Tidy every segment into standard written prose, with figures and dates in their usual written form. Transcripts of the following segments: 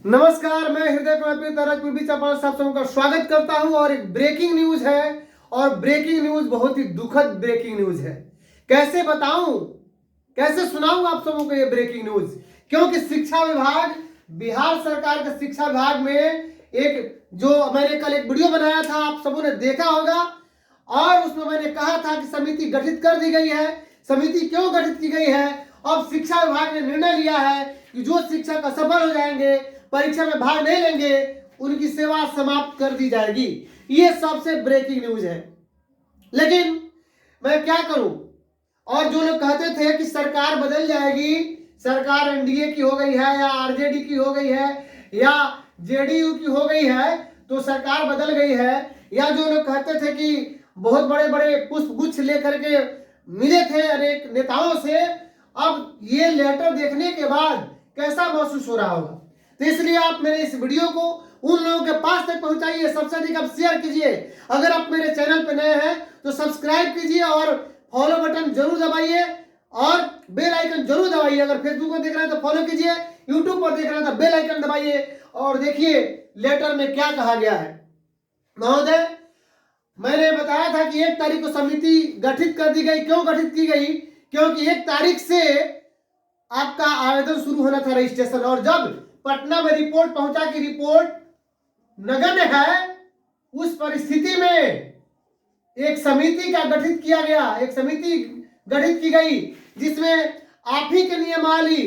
नमस्कार, मैं हृदय कुमार पूर्वी चंपारण साहब सबका स्वागत करता हूं। और एक ब्रेकिंग न्यूज है, और ब्रेकिंग न्यूज बहुत ही दुखद ब्रेकिंग न्यूज है। कैसे बताऊं, कैसे सुनाऊं आप सबों को ये ब्रेकिंग न्यूज? क्योंकि शिक्षा विभाग, बिहार सरकार के शिक्षा विभाग में एक जो मैंने कल एक वीडियो बनाया था, आप सबों ने देखा होगा। और उसमें मैंने कहा था कि समिति गठित कर दी गई है। समिति क्यों गठित की गई है? अब शिक्षा विभाग ने निर्णय लिया है कि जो शिक्षक असफल हो जाएंगे, परीक्षा में भाग नहीं लेंगे, उनकी सेवा समाप्त कर दी जाएगी। ये सबसे ब्रेकिंग न्यूज है। लेकिन मैं क्या करूं? और जो लोग कहते थे कि सरकार बदल जाएगी, सरकार एनडीए की हो गई है या आरजेडी की हो गई है या जेडीयू की हो गई है, तो सरकार बदल गई है। या जो लोग कहते थे कि बहुत बड़े बड़े पुष्प गुच्छ लेकर के मिले थे अनेक नेताओं से, अब ये लेटर देखने के बाद कैसा महसूस हो रहा होगा? तो इसलिए आप मेरे इस वीडियो को उन लोगों के पास तक पहुंचाइए, सबसे अधिक आप शेयर कीजिए। अगर आप मेरे चैनल पर नए हैं तो सब्सक्राइब कीजिए और फॉलो बटन जरूर दबाइए और बेल आइकन जरूर दबाइए। अगर फेसबुक पर देख रहे हैं तो फॉलो कीजिए, यूट्यूब पर देख रहे हैं तो बेल आइकन दबाइए। और देखिए लेटर में क्या कहा गया है। महोदय, मैंने बताया था कि 1 तारीख को समिति गठित कर दी गई। क्यों गठित की गई? क्योंकि 1 तारीख से आपका आवेदन शुरू होना था रजिस्ट्रेशन। और जब पटना में रिपोर्ट पहुंचा कि रिपोर्ट नगण्य है, उस परिस्थिति में एक समिति का गठित किया गया, एक समिति गठित की गई जिसमें आप ही के नियमावली,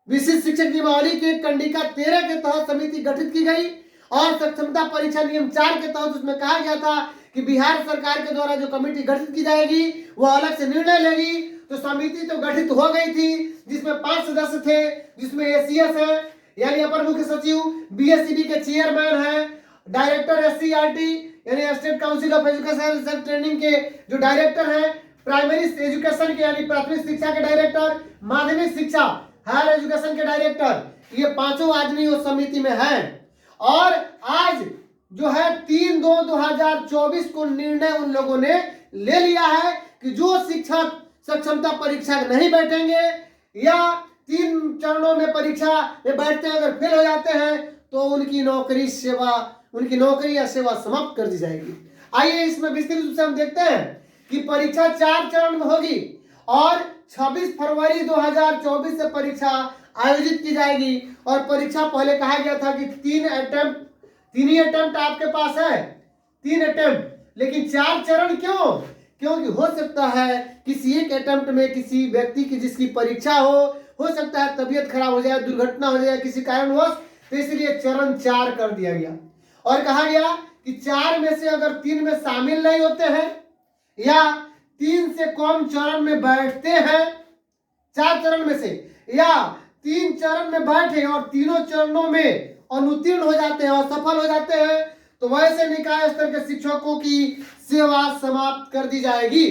विशिष्ट शिक्षक नियमावली के कंडिका 13 के तहत समिति गठित की गई। और सक्षमता परीक्षा नियम 4 के तहत उसमें कहा गया था कि बिहार सरकार के द्वारा जो कमेटी गठित की जाएगी वह अलग से निर्णय लेगी। तो समिति तो गठित हो गई थी, जिसमें 5 सदस्य थे, जिसमें एसीएस है यानी अपर मुख्य सचिव, बीएससीबी के चेयरमैन हैं, डायरेक्टर एससीईआरटी यानी state council of education research training के जो डायरेक्टर हैं, प्राइमरी एजुकेशन के यानी प्राथमिक शिक्षा के डायरेक्टर, माध्यमिक शिक्षा हायर एजुकेशन के डायरेक्टर, ये 5 आदमी उस समिति में हैं। और आज जो है 3/2/2024 को निर्णय उन लोगों ने ले लिया है कि जो शिक्षक सक्षमता परीक्षा नहीं बैठेंगे या 3 चरणों में परीक्षा में बैठते हैं, अगर फेल हो जाते हैं तो उनकी नौकरी या सेवा समाप्त कर दी जाएगी। आइए इसमें विस्तृत रूप से हम देखते हैं कि परीक्षा 4 चरण में होगी और 26 फरवरी 2024 से परीक्षा आयोजित की जाएगी। और परीक्षा पहले कहा गया था कि 3 ही अटेम्प्ट आपके पास है, 3 अटेम्प्ट। लेकिन 4 चरण क्यों? क्योंकि हो सकता है किसी एक अटेम्प्ट में किसी व्यक्ति की जिसकी परीक्षा हो सकता है तबीयत खराब हो जाए, दुर्घटना हो जाए किसी कारणवश, तो इसलिए चरण 4 कर दिया गया। और कहा गया कि 4 में से अगर 3 में शामिल नहीं होते हैं या 3 से कम चरण में बैठते हैं, 4 चरण में से, या 3 चरण में बैठे और तीनों चरणों में अनुत्तीर्ण हो जाते हैं, असफल हो जाते हैं, तो वैसे निकाय स्तर के शिक्षकों की सेवा समाप्त कर दी जाएगी।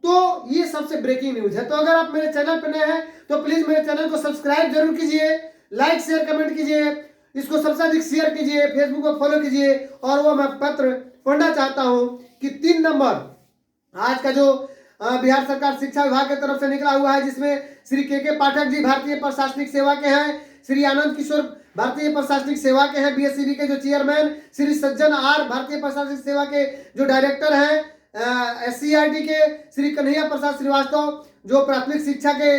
तो ये सबसे ब्रेकिंग न्यूज है। तो अगर आप मेरे चैनल पर नए हैं तो प्लीज मेरे चैनल को सब्सक्राइब जरूर कीजिए, लाइक शेयर कमेंट कीजिए, इसको सबसे अधिक शेयर कीजिए, फेसबुक पर फॉलो कीजिए। और वो मैं पत्र पढ़ना चाहता हूं कि 3 नंबर आज का जो बिहार सरकार शिक्षा विभाग की तरफ से निकला हुआ है, जिसमें श्री के पाठक जी भारतीय प्रशासनिक सेवा के हैं, श्री आनंद किशोर भारतीय प्रशासनिक सेवा के हैं बीएससीबी के जो चेयरमैन, श्री सज्जन आर भारतीय प्रशासनिक सेवा के जो डायरेक्टर हैं, एससीईआरटी के श्री कन्हैया प्रसाद श्रीवास्तव जो प्राथमिक शिक्षा के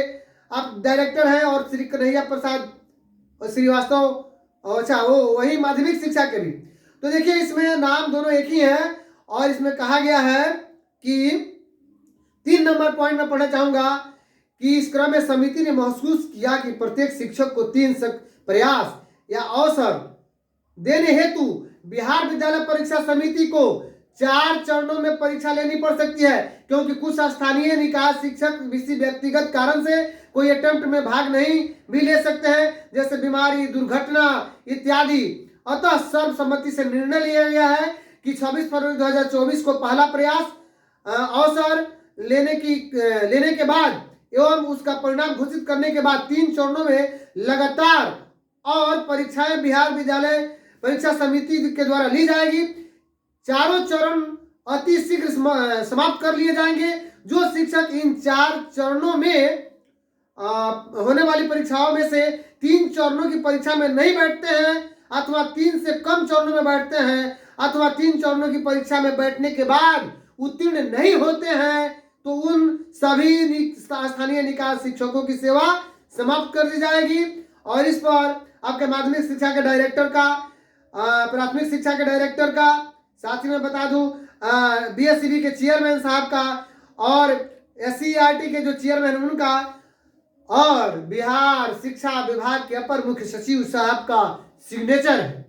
आप डायरेक्टर हैं, और श्री कन्हैया प्रसाद श्रीवास्तव, अच्छा वो वही माध्यमिक शिक्षा के भी। तो देखिए इसमें नाम दोनों एक ही हैं। और इसमें कहा गया है कि 3 नंबर पॉइंट में पढ़ना चाहूंगा कि इस क्रम में समिति ने महसूस किया कि प्रत्येक शिक्षक को 3 प्रयास या अवसर देने हेतु बिहार विद्यालय परीक्षा समिति को 4 चरणों में परीक्षा लेनी पड़ सकती है, क्योंकि कुछ स्थानीय निकाय शिक्षक किसी व्यक्तिगत कारण से कोई अटेम्प्ट में भाग नहीं भी ले सकते हैं, जैसे बीमारी, दुर्घटना इत्यादि। अतः सर्वसम्मति से निर्णय लिया गया है कि 26 फरवरी 2024 को पहला प्रयास अवसर लेने के बाद एवं उसका परिणाम घोषित करने के बाद 3 चरणों में लगातार और परीक्षाएं बिहार विद्यालय परीक्षा समिति के द्वारा ली जाएगी। चारों चरण अति शीघ्र समाप्त कर लिए जाएंगे। जो शिक्षक इन 4 चरणों में होने वाली परीक्षाओं में से 3 चरणों की परीक्षा में नहीं बैठते हैं अथवा 3 से कम चरणों में बैठते हैं अथवा 3 चरणों की परीक्षा में बैठने के बाद उत्तीर्ण नहीं होते हैं तो उन सभी स्थानीय निकाय शिक्षकों की सेवा समाप्त कर दी जाएगी। और इस पर आपके माध्यमिक शिक्षा के डायरेक्टर का, प्राथमिक शिक्षा के डायरेक्टर का, साथ ही में बता दूं बीएससीबी के चेयरमैन साहब का और एससीईआरटी के जो चेयरमैन उनका और बिहार शिक्षा विभाग के अपर मुख्य सचिव साहब का सिग्नेचर है।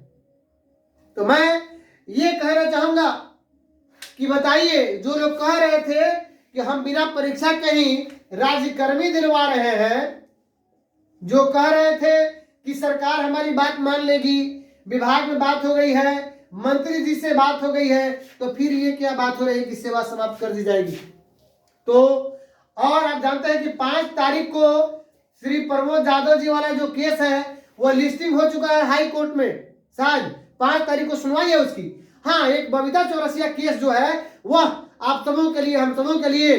तो मैं ये कहना चाहूंगा कि बताइए, जो लोग कह रहे थे कि हम बिना परीक्षा के ही राज्यकर्मी दिलवा रहे हैं, जो कह रहे थे कि सरकार हमारी बात मान लेगी, विभाग में बात हो गई है, मंत्री जी से बात हो गई है, तो फिर ये क्या बात हो रही है कि सेवा समाप्त कर दी जाएगी। तो और आप जानते हैं कि 5 तारीख को श्री प्रमोद यादव जी वाला जो केस है वो लिस्टिंग हो चुका है हाई कोर्ट में। शायद 5 तारीख को सुनवाई है उसकी। हाँ, एक बबीता चौरसिया केस जो है वह आप सबों के लिए, हम सबों के लिए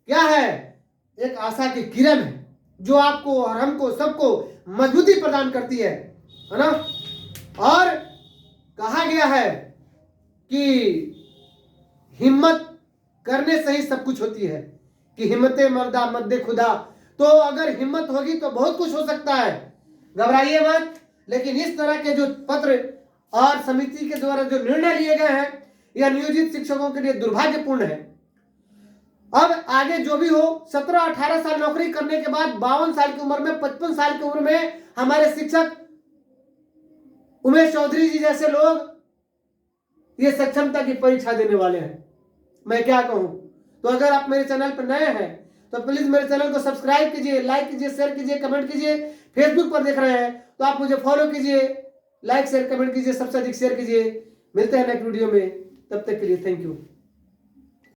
क्या है, एक आशा की किरण है जो आपको और हमको सबको मजबूती प्रदान करती है ना। और कहा गया है कि हिम्मत करने से ही सब कुछ होती है, कि हिम्मते मर्दा मद्दे खुदा। तो अगर हिम्मत होगी तो बहुत कुछ हो सकता है, घबराइए मत। लेकिन इस तरह के जो पत्र और समिति के द्वारा जो निर्णय लिए गए हैं यह नियोजित शिक्षकों के लिए दुर्भाग्यपूर्ण है। अब आगे जो भी हो, 17-18 साल नौकरी करने के बाद 52 साल की उम्र में, 55 साल की उम्र में हमारे शिक्षक उमेश चौधरी जी जैसे लोग ये सक्षमता की परीक्षा देने वाले हैं। मैं क्या कहूं। तो अगर आप मेरे चैनल पर नए हैं तो प्लीज मेरे चैनल को सब्सक्राइब कीजिए, लाइक कीजिए, शेयर कीजिए, कमेंट कीजिए। फेसबुक पर देख रहे हैं तो आप मुझे फॉलो कीजिए, लाइक शेयर कमेंट कीजिए, सबसे अधिक शेयर कीजिए। मिलते हैं नेक्स्ट वीडियो में, तब तक के लिए थैंक यू।